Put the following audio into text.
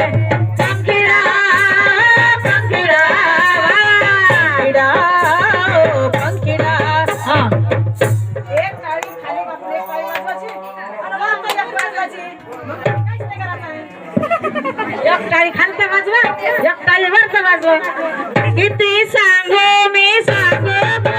पंखिडा पंखिडा पंखिडा ओ पंखिडा हा एक टाळी खाली बसून एक टाळी वाजवायची आणि वर एक वाजवायची काहीच नाही करायचं एक टाळी खालचं वाजवा एक टाळी वरचं वाजवा किती सांगू मी सांगू